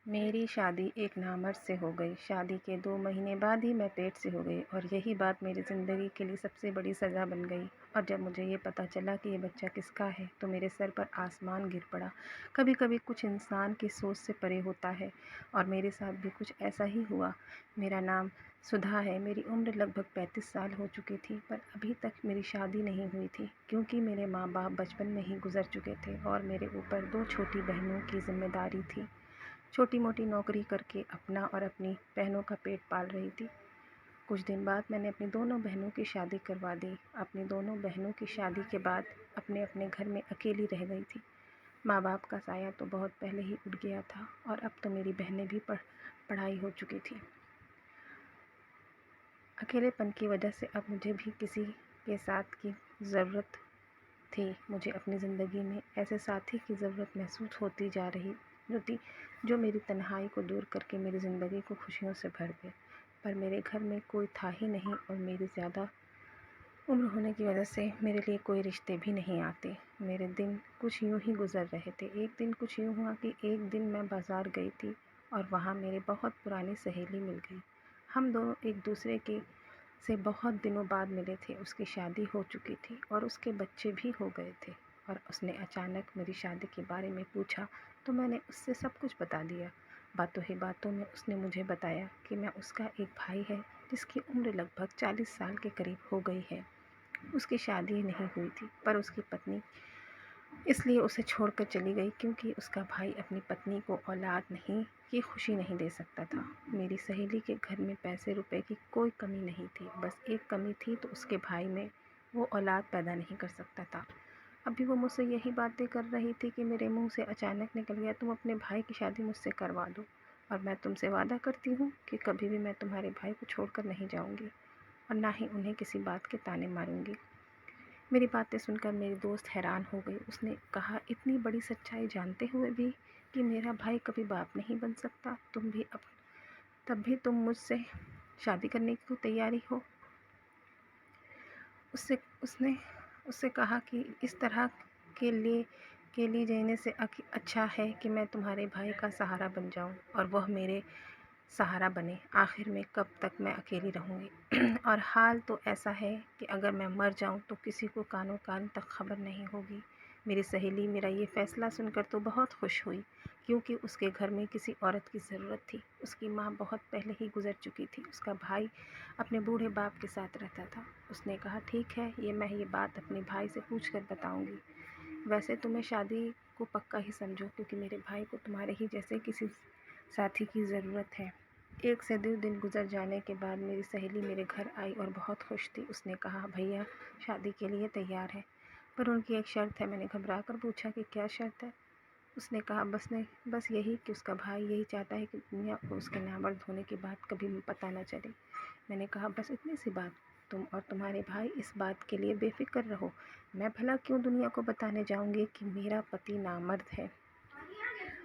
मेरी शादी एक नामर्द से हो गई। शादी के 2 महीने बाद ही मैं पेट से हो गई और यही बात मेरी ज़िंदगी के लिए सबसे बड़ी सज़ा बन गई। और जब मुझे ये पता चला कि ये बच्चा किसका है तो मेरे सर पर आसमान गिर पड़ा। कभी-कभी कुछ इंसान की सोच से परे होता है और मेरे साथ भी कुछ ऐसा ही हुआ। मेरा नाम सुधा है। मेरी उम्र लगभग 35 साल हो चुकी थी, पर अभी तक मेरी शादी नहीं हुई थी क्योंकि मेरे माँ-बाप बचपन में ही गुज़र चुके थे और मेरे ऊपर 2 छोटी बहनों की ज़िम्मेदारी थी। छोटी-मोटी नौकरी करके अपना और अपनी बहनों का पेट पाल रही थी। कुछ दिन बाद मैंने अपनी दोनों बहनों की शादी करवा दी। अपनी दोनों बहनों की शादी के बाद अपने-अपने घर में अकेली रह गई थी। माँ-बाप का साया तो बहुत पहले ही उठ गया था और अब तो मेरी बहनें भी पढ़ाई हो चुकी थी। अकेलेपन की वजह से अब मुझे भी किसी के साथ की ज़रूरत थी। मुझे अपनी ज़िंदगी में ऐसे साथी की ज़रूरत महसूस होती जा रही थी जो मेरी तन्हाई को दूर करके मेरी ज़िंदगी को खुशियों से भर दे। पर मेरे घर में कोई था ही नहीं और मेरी ज़्यादा उम्र होने की वजह से मेरे लिए कोई रिश्ते भी नहीं आते। मेरे दिन कुछ यूँ ही गुज़र रहे थे। एक दिन कुछ यूँ हुआ कि एक दिन मैं बाज़ार गई थी और वहाँ मेरी बहुत पुरानी सहेली मिल गई। हम दोनों एक दूसरे के से बहुत दिनों बाद मिले थे। उसकी शादी हो चुकी थी और उसके बच्चे भी हो गए थे और उसने अचानक मेरी शादी के बारे में पूछा तो मैंने उससे सब कुछ बता दिया। बातों ही बातों में उसने मुझे बताया कि मैं उसका एक भाई है जिसकी उम्र लगभग 40 साल के करीब हो गई है। उसकी शादी नहीं हुई थी पर उसकी पत्नी इसलिए उसे छोड़कर चली गई क्योंकि उसका भाई अपनी पत्नी को औलाद नहीं की खुशी नहीं दे सकता था। मेरी सहेली के घर में पैसे रुपए की कोई कमी नहीं थी, बस एक कमी थी तो उसके भाई में वो औलाद पैदा नहीं कर सकता था। अभी वो मुझसे यही बातें कर रही थी कि मेरे मुंह से अचानक निकल गया, तुम अपने भाई की शादी मुझसे करवा दो और मैं तुमसे वादा करती हूँ कि कभी भी मैं तुम्हारे भाई को छोड़कर नहीं जाऊँगी और ना ही उन्हें किसी बात के ताने मारूँगी। मेरी बातें सुनकर मेरी दोस्त हैरान हो गई। उसने कहा, इतनी बड़ी सच्चाई जानते हुए भी कि मेरा भाई कभी बाप नहीं बन सकता, तुम भी अब तब भी तुम मुझसे शादी करने की तैयारी हो। उससे उसने उससे कहा कि इस तरह के लिए जीने से अच्छा है कि मैं तुम्हारे भाई का सहारा बन जाऊं और वह मेरे सहारा बने। आखिर में कब तक मैं अकेली रहूँगी और हाल तो ऐसा है कि अगर मैं मर जाऊँ तो किसी को कानो कान तक खबर नहीं होगी। मेरी सहेली मेरा ये फ़ैसला सुनकर तो बहुत खुश हुई क्योंकि उसके घर में किसी औरत की ज़रूरत थी। उसकी माँ बहुत पहले ही गुज़र चुकी थी। उसका भाई अपने बूढ़े बाप के साथ रहता था। उसने कहा, ठीक है, मैं ये बात अपने भाई से पूछ कर बताऊँगी। वैसे तुम्हें शादी को पक्का ही समझो क्योंकि मेरे भाई को तुम्हारे ही जैसे किसी साथी की ज़रूरत है। 1 से 2 दिन गुज़र जाने के बाद मेरी सहेली मेरे घर आई और बहुत खुश थी। उसने कहा, भैया शादी के लिए तैयार है, पर उनकी एक शर्त है। मैंने घबरा कर पूछा कि क्या शर्त है? उसने कहा, बस यही कि उसका भाई यही चाहता है कि दुनिया को उसके नामर्द होने की बात कभी पता न चले। मैंने कहा, बस इतनी सी बात? तुम और तुम्हारे भाई इस बात के लिए बेफ़िक्र रहो। मैं भला क्यों दुनिया को बताने जाऊँगी कि मेरा पति नामर्द है।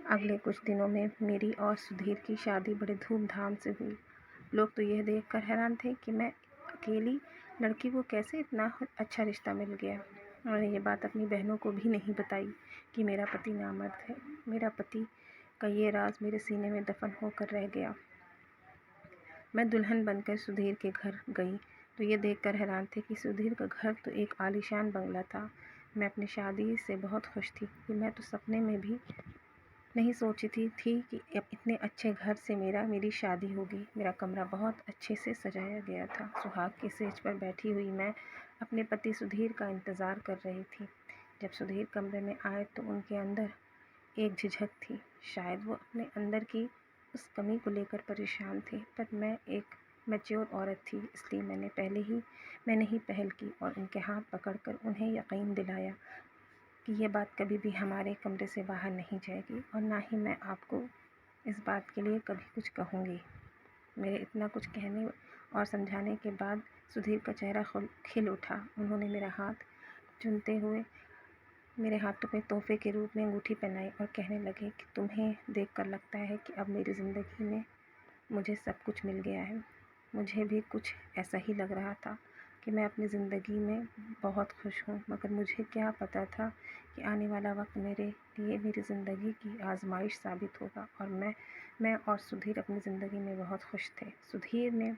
अगले कुछ दिनों में मेरी और सुधीर की शादी बड़े धूमधाम से हुई। लोग तो यह देखकर हैरान थे कि मैं अकेली लड़की को कैसे इतना अच्छा रिश्ता मिल गया। मैंने ये बात अपनी बहनों को भी नहीं बताई कि मेरा पति नामर्द है। मेरा पति का ये राज मेरे सीने में दफन होकर रह गया। मैं दुल्हन बनकर सुधीर के घर गई तो ये देखकर हैरान थे कि सुधीर का घर तो एक आलीशान बंगला था। मैं अपनी शादी से बहुत खुश थी कि मैं तो सपने में भी नहीं सोची थी कि अब इतने अच्छे घर से मेरी शादी होगी। मेरा कमरा बहुत अच्छे से सजाया गया था। सुहाग की सेज पर बैठी हुई मैं अपने पति सुधीर का इंतज़ार कर रही थी। जब सुधीर कमरे में आए तो उनके अंदर एक झिझक थी। शायद वो अपने अंदर की उस कमी को लेकर परेशान थे, पर मैं एक मैच्योर औरत थी, इसलिए मैंने ही पहल की और उनके हाथ पकड़कर उन्हें यकीन दिलाया कि ये बात कभी भी हमारे कमरे से बाहर नहीं जाएगी और ना ही मैं आपको इस बात के लिए कभी कुछ कहूँगी। मेरे इतना कुछ कहने और समझाने के बाद सुधीर का चेहरा खिल उठा। उन्होंने मेरा हाथ चूमते हुए मेरे हाथों में तोहफे के रूप में अंगूठी पहनाई और कहने लगे कि तुम्हें देखकर लगता है कि अब मेरी ज़िंदगी में मुझे सब कुछ मिल गया है। मुझे भी कुछ ऐसा ही लग रहा था। कि मैं अपनी ज़िंदगी में बहुत खुश हूँ, मगर मुझे क्या पता था कि आने वाला वक्त मेरे लिए मेरी ज़िंदगी की आजमाइश साबित होगा। और मैं और सुधीर अपनी ज़िंदगी में बहुत खुश थे। सुधीर ने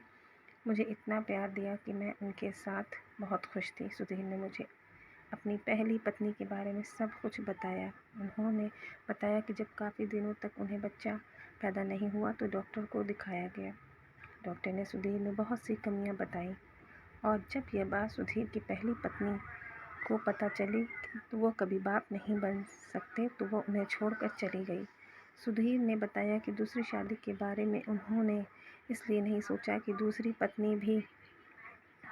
मुझे इतना प्यार दिया कि मैं उनके साथ बहुत खुश थी। सुधीर ने मुझे अपनी पहली पत्नी के बारे में सब कुछ बताया। उन्होंने बताया कि जब काफ़ी दिनों तक उन्हें बच्चा पैदा नहीं हुआ तो डॉक्टर को दिखाया गया। डॉक्टर ने सुधीर में बहुत सी कमियां बताई, और जब यह बात सुधीर की पहली पत्नी को पता चली तो वो कभी बाप नहीं बन सकते, तो वो उन्हें छोड़कर चली गई। सुधीर ने बताया कि दूसरी शादी के बारे में उन्होंने इसलिए नहीं सोचा कि दूसरी पत्नी भी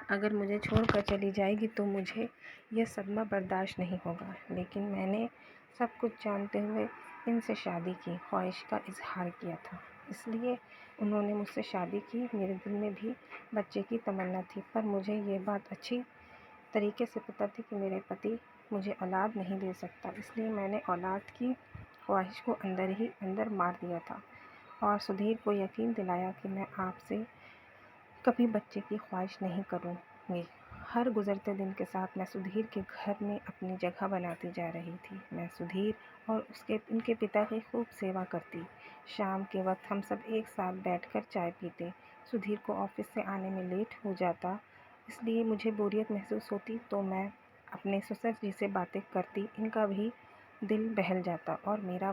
अगर मुझे छोड़कर चली जाएगी तो मुझे यह सदमा बर्दाश्त नहीं होगा। लेकिन मैंने सब कुछ जानते हुए इनसे शादी की ख्वाहिश का इजहार किया था, इसलिए उन्होंने मुझसे शादी की। मेरे दिल में भी बच्चे की तमन्ना थी, पर मुझे ये बात अच्छी तरीके से पता थी कि मेरे पति मुझे औलाद नहीं दे सकता, इसलिए मैंने औलाद की ख्वाहिश को अंदर ही अंदर मार दिया था और सुधीर को यकीन दिलाया कि मैं आपसे कभी बच्चे की ख्वाहिश नहीं करूँगी। हर गुज़रते दिन के साथ मैं सुधीर के घर में अपनी जगह बनाती जा रही थी। मैं सुधीर और उनके पिता की खूब सेवा करती। शाम के वक्त हम सब एक साथ बैठकर चाय पीते। सुधीर को ऑफिस से आने में लेट हो जाता, इसलिए मुझे बोरियत महसूस होती, तो मैं अपने ससुर जी से बातें करती। इनका भी दिल बहल जाता और मेरा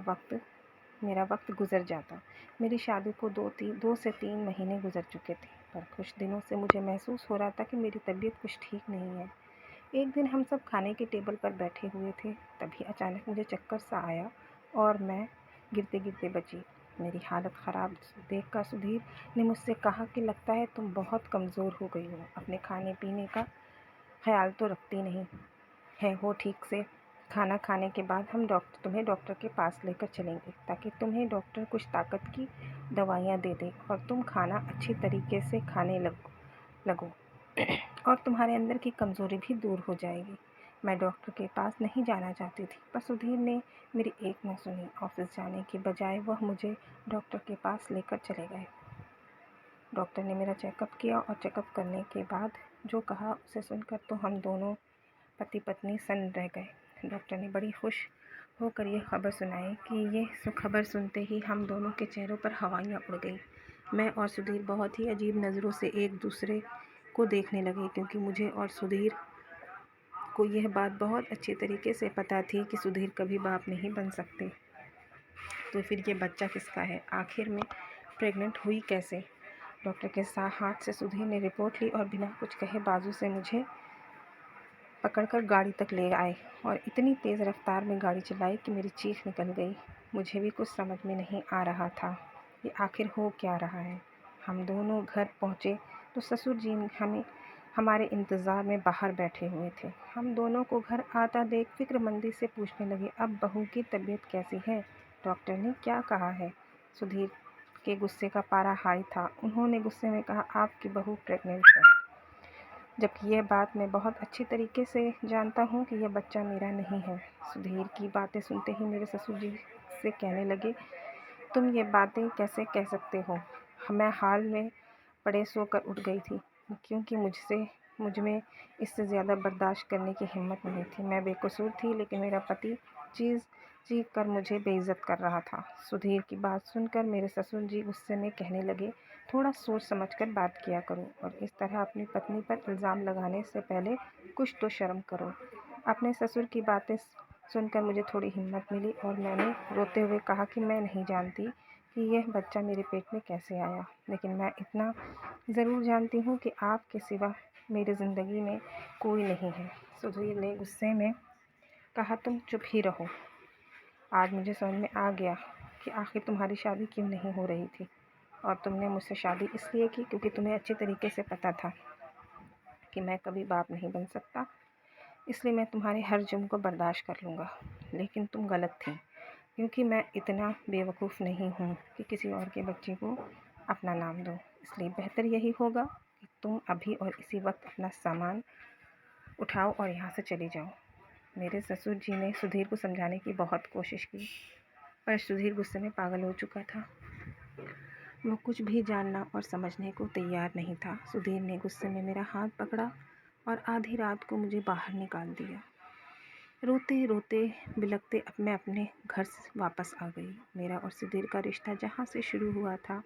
वक्त गुजर जाता। मेरी शादी को 2 से 3 महीने गुजर चुके थे, पर कुछ दिनों से मुझे महसूस हो रहा था कि मेरी तबीयत कुछ ठीक नहीं है। एक दिन हम सब खाने के टेबल पर बैठे हुए थे, तभी अचानक मुझे चक्कर सा आया और मैं गिरते गिरते बची। मेरी हालत ख़राब देखकर सुधीर ने मुझसे कहा कि लगता है तुम बहुत कमज़ोर हो गई हो, अपने खाने पीने का ख्याल तो रखती नहीं है हो ठीक से। खाना खाने के बाद हम तुम्हें डॉक्टर के पास लेकर चलेंगे, ताकि तुम्हें डॉक्टर कुछ ताकत की दवाइयाँ दे दे और तुम खाना अच्छी तरीके से खाने लगो और तुम्हारे अंदर की कमज़ोरी भी दूर हो जाएगी। मैं डॉक्टर के पास नहीं जाना चाहती थी, पर सुधीर ने मेरी एक न सुनी। ऑफिस जाने के बजाय वह मुझे डॉक्टर के पास लेकर चले गए। डॉक्टर ने मेरा चेकअप किया और चेकअप करने के बाद जो कहा उसे सुनकर तो हम दोनों पति पत्नी सन्न रह गए। डॉक्टर ने बड़ी खुश होकर यह खबर सुनाई कि ये खबर सुनते ही हम दोनों के चेहरों पर हवाइयाँ उड़ गई। मैं और सुधीर बहुत ही अजीब नज़रों से एक दूसरे को देखने लगे, क्योंकि मुझे और सुधीर को यह बात बहुत अच्छी तरीके से पता थी कि सुधीर कभी बाप नहीं बन सकते। तो फिर ये बच्चा किसका है? आखिर में प्रेग्नेंट हुई कैसे? डॉक्टर के हाथ से सुधीर ने रिपोर्ट ली और बिना कुछ कहे बाजू से मुझे पकड़कर गाड़ी तक ले आए और इतनी तेज़ रफ्तार में गाड़ी चलाई कि मेरी चीख निकल गई। मुझे भी कुछ समझ में नहीं आ रहा था कि आखिर हो क्या रहा है। हम दोनों घर पहुँचे तो ससुर जी हमारे इंतज़ार में बाहर बैठे हुए थे। हम दोनों को घर आता देख फिक्रमंदी से पूछने लगे, अब बहू की तबीयत कैसी है? डॉक्टर ने क्या कहा है? सुधीर के गुस्से का पारा हाई था। उन्होंने गुस्से में कहा, आपकी बहू प्रेग्नेंट है। जबकि यह बात मैं बहुत अच्छी तरीके से जानता हूँ कि यह बच्चा मेरा नहीं है। सुधीर की बातें सुनते ही मेरे ससुर जी से कहने लगे, तुम ये बातें कैसे कह सकते हो? मैं हाल में पड़े सोकर उठ गई थी, क्योंकि मुझ में इससे ज़्यादा बर्दाश्त करने की हिम्मत नहीं थी। मैं बेकसूर थी, लेकिन मेरा पति चीख कर मुझे बेइज्जत कर रहा था। सुधीर की बात सुनकर मेरे ससुर जी गुस्से में कहने लगे, थोड़ा सोच समझकर बात किया करो और इस तरह अपनी पत्नी पर इल्ज़ाम लगाने से पहले कुछ तो शर्म करो। अपने ससुर की बातें सुनकर मुझे थोड़ी हिम्मत मिली और मैंने रोते हुए कहा कि मैं नहीं जानती कि यह बच्चा मेरे पेट में कैसे आया, लेकिन मैं इतना ज़रूर जानती हूँ कि आपके सिवा मेरी ज़िंदगी में कोई नहीं है। सुधीर ने गुस्से में कहा, तुम चुप ही रहो। आज मुझे समझ में आ गया कि आखिर तुम्हारी शादी क्यों नहीं हो रही थी, और तुमने मुझसे शादी इसलिए की क्योंकि तुम्हें अच्छे तरीके से पता था कि मैं कभी बाप नहीं बन सकता, इसलिए मैं तुम्हारे हर जुर्म को बर्दाश्त कर लूँगा। लेकिन तुम गलत थी, क्योंकि मैं इतना बेवकूफ़ नहीं हूँ कि किसी और के बच्चे को अपना नाम दूँ। इसलिए बेहतर यही होगा कि तुम अभी और इसी वक्त अपना सामान उठाओ और यहाँ से चली जाओ। मेरे ससुर जी ने सुधीर को समझाने की बहुत कोशिश की, पर सुधीर गुस्से में पागल हो चुका था। वो कुछ भी जानना और समझने को तैयार नहीं था। सुधीर ने गुस्से में मेरा हाथ पकड़ा और आधी रात को मुझे बाहर निकाल दिया। रोते रोते बिलखते अब मैं अपने घर से वापस आ गई। मेरा और सुधीर का रिश्ता जहाँ से शुरू हुआ था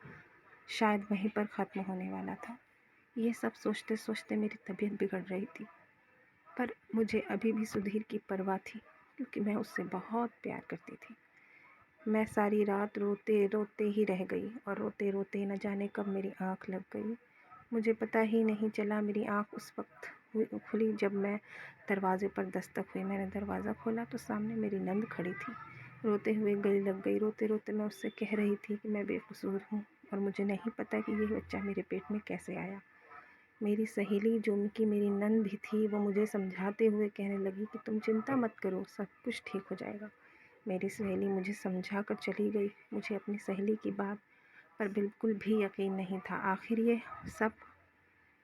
शायद वहीं पर ख़त्म होने वाला था। ये सब सोचते सोचते मेरी तबीयत बिगड़ रही थी, पर मुझे अभी भी सुधीर की परवाह थी क्योंकि मैं उससे बहुत प्यार करती थी। मैं सारी रात रोते रोते ही रह गई और रोते रोते न जाने कब मेरी आँख लग गई। मुझे पता ही नहीं चला मेरी आँख उस वक्त खुली जब मैं दरवाज़े पर दस्तक हुई। मैंने दरवाज़ा खोला तो सामने मेरी नंद खड़ी थी। रोते हुए गले लग गई। रोते रोते मैं उससे कह रही थी कि मैं बेकसूर हूँ और मुझे नहीं पता कि ये बच्चा मेरे पेट में कैसे आया। मेरी सहेली जो कि मेरी नंद भी थी वो मुझे समझाते हुए कहने लगी कि तुम चिंता मत करो, सब कुछ ठीक हो जाएगा। मेरी सहेली मुझे समझा कर चली गई। मुझे अपनी सहेली की बात पर बिल्कुल भी यकीन नहीं था। आखिर ये सब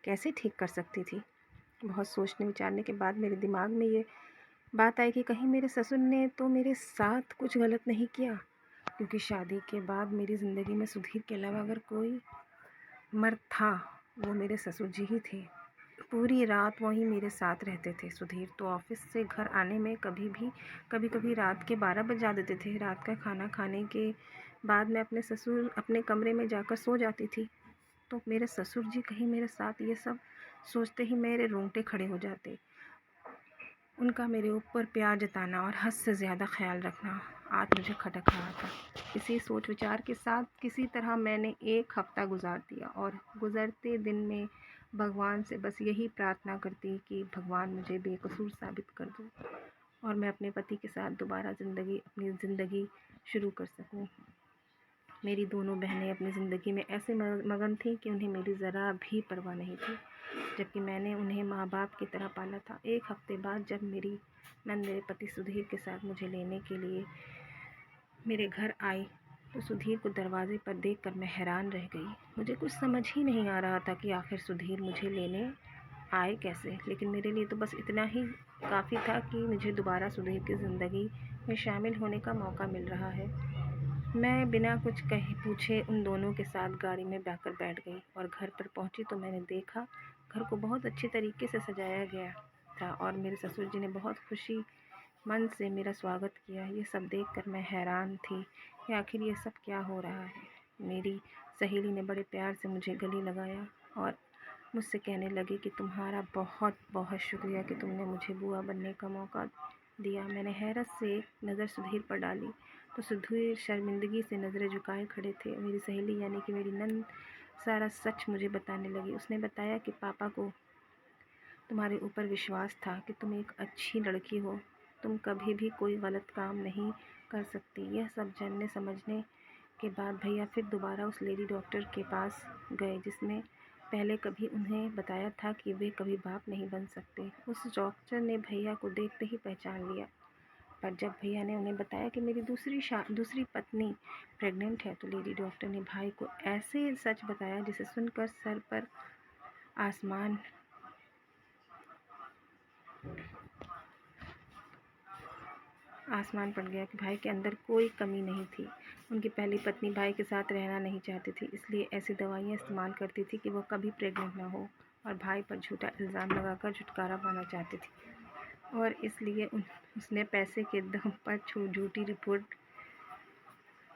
कैसे ठीक कर सकती थी। बहुत सोचने विचारने के बाद मेरे दिमाग में ये बात आई कि कहीं मेरे ससुर ने तो मेरे साथ कुछ गलत नहीं किया, क्योंकि शादी के बाद मेरी ज़िंदगी में सुधीर के अलावा अगर कोई मर्द था वो मेरे ससुर जी ही थे। पूरी रात वहीं मेरे साथ रहते थे। सुधीर तो ऑफिस से घर आने में कभी कभी रात के 12 बजा देते थे। रात का खाना खाने के बाद मैं अपने कमरे में जाकर सो जाती थी, तो मेरे ससुर जी कहीं मेरे साथ, ये सब सोचते ही मेरे रोंगटे खड़े हो जाते। उनका मेरे ऊपर प्यार जताना और हद से ज़्यादा ख्याल रखना आज मुझे खटक रहा था। इसी सोच विचार के साथ किसी तरह मैंने 1 हफ़्ता गुजार दिया और गुज़रते दिन में भगवान से बस यही प्रार्थना करती कि भगवान मुझे बेकसूर साबित कर दो और मैं अपने पति के साथ दोबारा अपनी ज़िंदगी शुरू कर सकूं। मेरी दोनों बहनें अपनी ज़िंदगी में ऐसे मगन थीं कि उन्हें मेरी ज़रा भी परवाह नहीं थी, जबकि मैंने उन्हें माँ बाप की तरह पाला था। 1 हफ़्ते बाद जब मेरी नंद मेरे पति सुधीर के साथ मुझे लेने के लिए मेरे घर आई तो सुधीर को दरवाज़े पर देखकर मैं हैरान रह गई। मुझे कुछ समझ ही नहीं आ रहा था कि आखिर सुधीर मुझे लेने आए कैसे, लेकिन मेरे लिए तो बस इतना ही काफ़ी था कि मुझे दोबारा सुधीर की ज़िंदगी में शामिल होने का मौका मिल रहा है। मैं बिना कुछ कहे पूछे उन दोनों के साथ गाड़ी में जाकर बैठ गई और घर पर पहुंची तो मैंने देखा घर को बहुत अच्छे तरीके से सजाया गया था और मेरे ससुर जी ने बहुत खुशी मन से मेरा स्वागत किया। ये सब देखकर मैं हैरान थी कि आखिर ये सब क्या हो रहा है। मेरी सहेली ने बड़े प्यार से मुझे गले लगाया और मुझसे कहने लगी कि तुम्हारा बहुत बहुत शुक्रिया कि तुमने मुझे बुआ बनने का मौका दिया। मैंने हैरत से नज़र सुधीर पर डाली तो सुधीर शर्मिंदगी से नज़रें झुकाए खड़े थे। मेरी सहेली यानी कि मेरी नंद सारा सच मुझे बताने लगी। उसने बताया कि पापा को तुम्हारे ऊपर विश्वास था कि तुम एक अच्छी लड़की हो, तुम कभी भी कोई गलत काम नहीं कर सकती। यह सब जानने समझने के बाद भैया फिर दोबारा उस लेडी डॉक्टर के पास गए जिसने पहले कभी उन्हें बताया था कि वे कभी बाप नहीं बन सकते। उस डॉक्टर ने भैया को देखते ही पहचान लिया, पर जब भैया ने उन्हें बताया कि मेरी दूसरी पत्नी प्रेग्नेंट है तो लेडी डॉक्टर ने भाई को ऐसे सच बताया जिसे सुनकर सर पर आसमान पड़ गया कि भाई के अंदर कोई कमी नहीं थी। उनकी पहली पत्नी भाई के साथ रहना नहीं चाहती थी, इसलिए ऐसी दवाइयाँ इस्तेमाल करती थी कि वो कभी प्रेग्नेंट ना हो और भाई पर झूठा इल्ज़ाम लगाकर छुटकारा पाना चाहती थी और इसलिए उसने पैसे के दम पर झूठी रिपोर्ट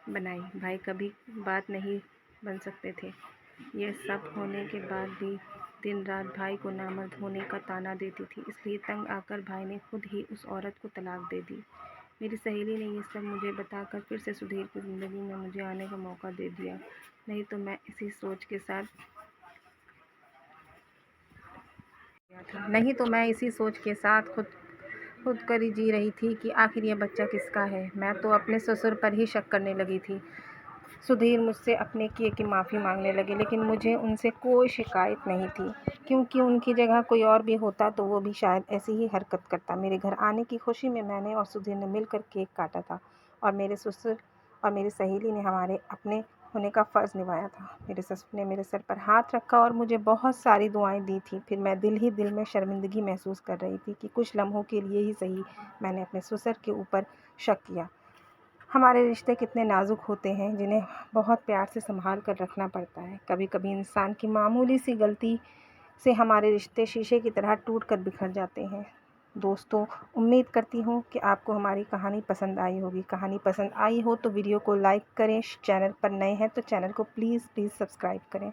बनाई। भाई कभी बात नहीं बन सकते थे। ये सब होने के बाद भी दिन रात भाई को नामर्द होने का ताना देती थी, इसलिए तंग आकर भाई ने खुद ही उस औरत को तलाक दे दी। मेरी सहेली ने ये सब मुझे बताकर फिर से सुधीर की ज़िंदगी में मुझे आने का मौका दे दिया। नहीं तो मैं इसी सोच के साथ खुदकरी जी रही थी कि आखिर ये बच्चा किसका है। मैं तो अपने ससुर पर ही शक करने लगी थी। सुधीर मुझसे अपने किए की माफ़ी मांगने लगे, लेकिन मुझे उनसे कोई शिकायत नहीं थी, क्योंकि उनकी जगह कोई और भी होता तो वो भी शायद ऐसी ही हरकत करता। मेरे घर आने की खुशी में मैंने और सुधीर ने मिलकर केक काटा था और मेरे ससुर और मेरी सहेली ने हमारे अपने होने का फ़र्ज़ निभाया था। मेरे ससुर ने मेरे सर पर हाथ रखा और मुझे बहुत सारी दुआएं दी थी। फिर मैं दिल ही दिल में शर्मिंदगी महसूस कर रही थी कि कुछ लम्हों के लिए ही सही मैंने अपने ससुर के ऊपर शक किया। हमारे रिश्ते कितने नाजुक होते हैं, जिन्हें बहुत प्यार से संभाल कर रखना पड़ता है। कभी कभी इंसान की मामूली सी गलती से हमारे रिश्ते शीशे की तरह टूट कर बिखर जाते हैं। दोस्तों, उम्मीद करती हूँ कि आपको हमारी कहानी पसंद आई होगी। कहानी पसंद आई हो तो वीडियो को लाइक करें, चैनल पर नए हैं तो चैनल को प्लीज़ सब्सक्राइब करें।